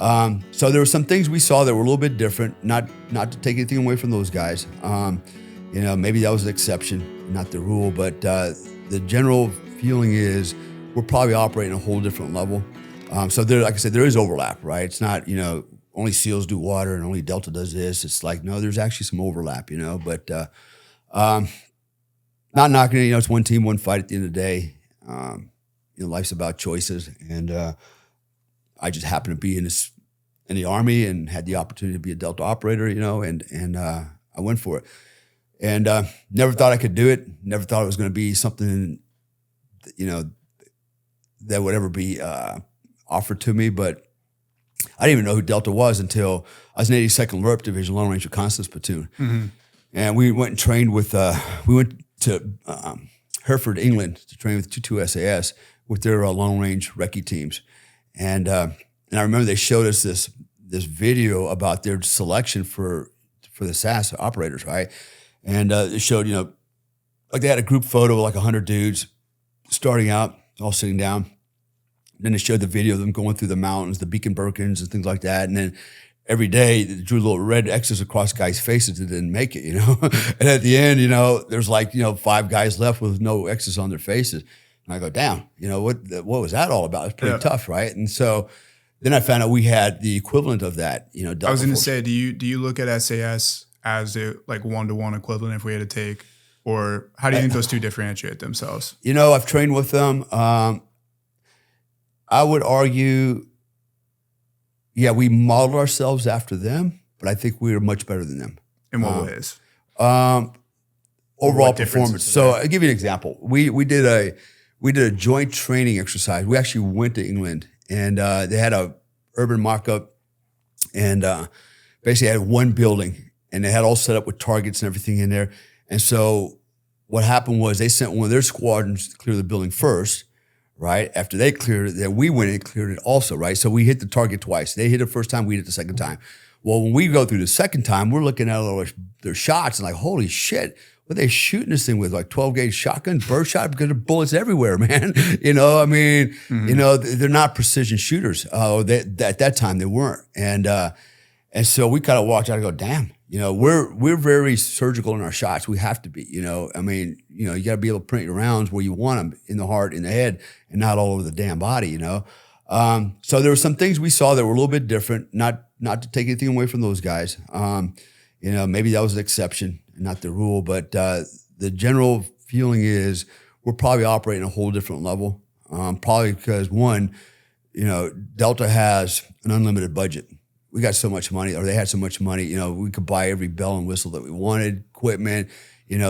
So there were some things we saw that were a little bit different. Not to take anything away from those guys. Maybe that was an exception, not the rule. But the general feeling is we're probably operating at a whole different level. So there, like I said, there is overlap, right? It's not only SEALs do water and only Delta does this. It's like no, there's actually some overlap, But not knocking it. It's one team, one fight at the end of the day. Life's about choices, and I just happened to be in the Army and had the opportunity to be a Delta operator, and I went for it. And never thought I could do it. Never thought it was going to be something, that would ever be offered to me. But I didn't even know who Delta was until I was in 82nd LRP Division, Long Range Reconnaissance Platoon. Mm-hmm. And we went and trained with, we went to Hereford, England to train with 22 SAS with their long range recce teams. And I remember they showed us this video about their selection for the SAS operators, right? And it showed, like they had a group photo of like 100 dudes starting out, all sitting down. Then they showed the video of them going through the mountains, the Beacon Birkins and things like that. And then every day they drew little red X's across guys' faces that didn't make it, And at the end, there's like, 5 guys left with no X's on their faces. And I go, damn, what was that all about? It's pretty tough, right? And so then I found out we had the equivalent of that, I was going to say, do you look at SAS as a like 1-to-1 equivalent if we had to take, or how do you think those two differentiate themselves? I've trained with them. I would argue, yeah, we modeled ourselves after them, but I think we were much better than them. In what ways? Overall performance. So I'll give you an example. We did a joint training exercise. We actually went to England, and they had a urban mock-up, and basically had one building, and they had all set up with targets and everything in there. And so what happened was they sent one of their squadrons to clear the building first, right? After they cleared it, then we went and cleared it also, right? So we hit the target twice. They hit it the first time, we hit it the second time. Well, when we go through the second time, we're looking at all their shots and like, holy shit, what are they shooting this thing with? Like 12 gauge shotguns, burst shot, because there are bullets everywhere, man. They're not precision shooters. At that time they weren't. And so we kind of walked out and go, damn, we're very surgical in our shots. We have to be, you got to be able to print your rounds where you want them, in the heart, in the head, and not all over the damn body, So there were some things we saw that were a little bit different, not to take anything away from those guys. Maybe that was an exception, not the rule, but the general feeling is we're probably operating at a whole different level. Probably because one, Delta has an unlimited budget. We got so much money, or they had so much money, we could buy every bell and whistle that we wanted, equipment,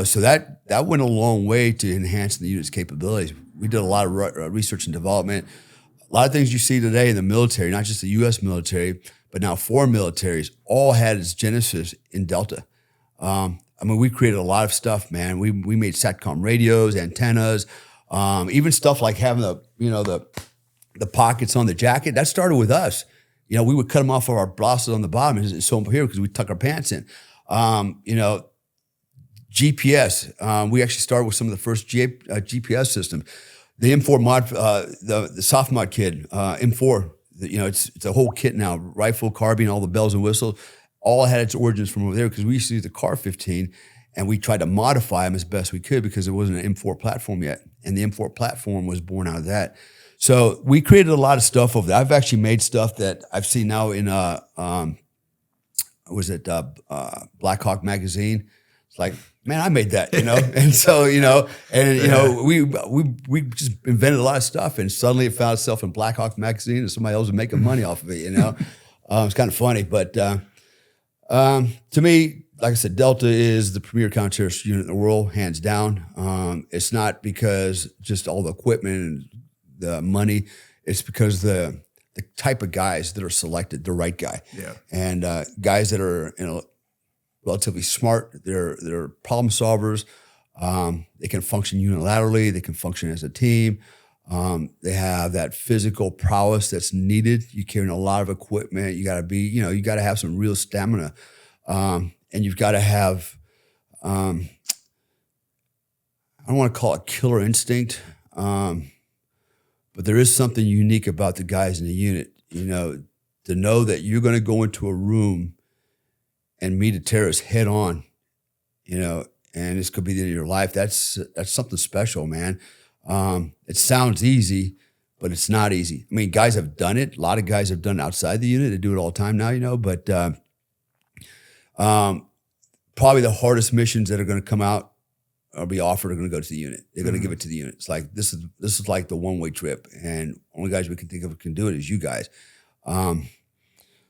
so that went a long way to enhancing the unit's capabilities. We did a lot of research and development. A lot of things you see today in the military, not just the U.S. military, but now foreign militaries, all had its genesis in Delta. We created a lot of stuff, man. We made SATCOM radios, antennas, even stuff like having the pockets on the jacket. That started with us. We would cut them off of our blouses on the bottom and sew them here because we tuck our pants in. GPS. We actually started with some of the first GPS systems. The M4 mod, the soft mod kit, M4. It's a whole kit now. Rifle, carbine, all the bells and whistles. All had its origins from over there because we used to use the CAR 15, and we tried to modify them as best we could because there wasn't an M4 platform yet, and the M4 platform was born out of that. So we created a lot of stuff over there. I've actually made stuff that I've seen now in Black Hawk magazine. It's like, man, I made that, And so, we just invented a lot of stuff, and suddenly it found itself in Black Hawk magazine, and somebody else was making money off of it, It's kind of funny, but to me, like I said, Delta is the premier counter-terrorist unit in the world, hands down. It's not because just all the equipment and the money. It's because the type of guys that are selected, the right guy. Yeah. And guys that are relatively smart, they're problem solvers. They can function unilaterally. They can function as a team. They have that physical prowess that's needed. You're carrying a lot of equipment. You got to be, you got to have some real stamina. And you've got to have, I don't want to call it killer instinct, but there is something unique about the guys in the unit. to know that you're going to go into a room and meet a terrorist head on, you know, and this could be the end of your life. That's something special, man. It sounds easy, but it's not easy. I mean, guys have done it. A lot of guys have done it outside the unit. They do it all the time now, you know, but probably the hardest missions that are going to come out or be offered are going to go to the unit. They're going to give it to the unit. It's like, this is like the one-way trip, and only guys we can think of can do it is you guys.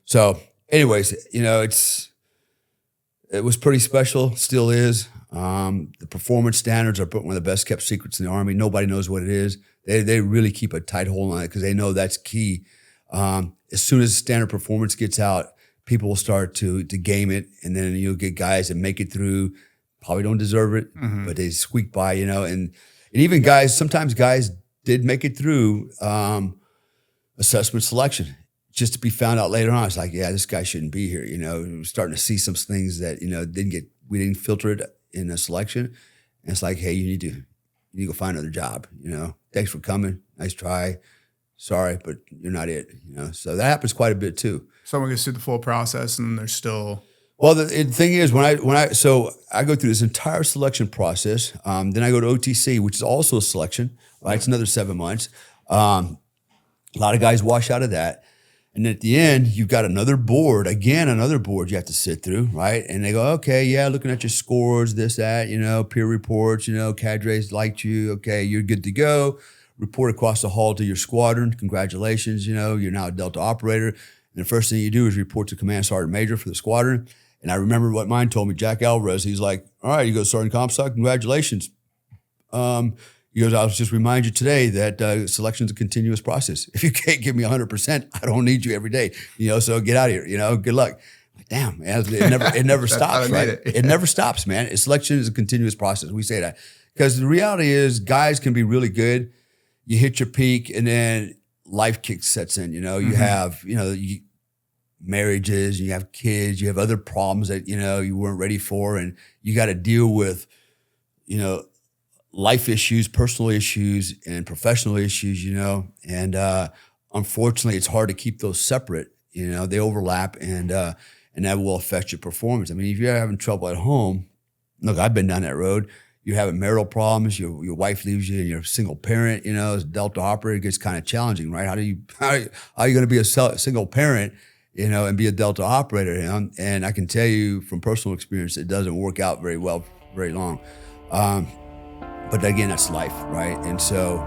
So anyways, you know, it was pretty special, still is. The performance standards are one of the best kept secrets in the Army. Nobody knows what it is. They really keep a tight hold on it because they know that's key. As soon as standard performance gets out, people will start to game it, and then you'll get guys that make it through, probably don't deserve it, but they squeak by, you know. And even guys, sometimes guys did make it through assessment selection, just to be found out later on. It's like, yeah, this guy shouldn't be here. You know, we're starting to see some things that, you know, we didn't filter it in the selection. And it's like, hey, you need to go find another job. You know, thanks for coming. Nice try. Sorry, but you're not it. You know, so that happens quite a bit too. Someone gets through the full process and they're still. Well, the thing is, so I go through this entire selection process. Then I go to OTC, which is also a selection. Right, it's another 7 months. A lot of guys wash out of that. And at the end, you've got another board you have to sit through, right? And they go, okay, yeah, looking at your scores, this, that, you know, peer reports, you know, cadres liked you. Okay, you're good to go. Report across the hall to your squadron. Congratulations, you know, you're now a Delta operator. And the first thing you do is report to Command Sergeant Major for the squadron. And I remember what mine told me, Jack Alvarez. He's like, all right, you go, Sergeant Comstock, congratulations. He goes, I'll just remind you today that selection is a continuous process. If you can't give me 100%, I don't need you every day. You know, so get out of here. You know, good luck. Like, damn, man, it never stops, right? It never stops, man. Selection is a continuous process. We say that because the reality is, guys can be really good. You hit your peak, and then life kick sets in. You know, you have, you know, marriages, you have kids, you have other problems that, you know, you weren't ready for, and you got to deal with, you know, life issues, personal issues, and professional issues, you know, and unfortunately, it's hard to keep those separate. You know, they overlap, and that will affect your performance. I mean, if you're having trouble at home, look, I've been down that road. You're having marital problems. Your wife leaves you, and you're a single parent. You know, as a Delta operator, it gets kind of challenging, right? How are you going to be a single parent, you know, and be a Delta operator? You know? And I can tell you from personal experience, it doesn't work out very well, very long. But again, that's life, right? And so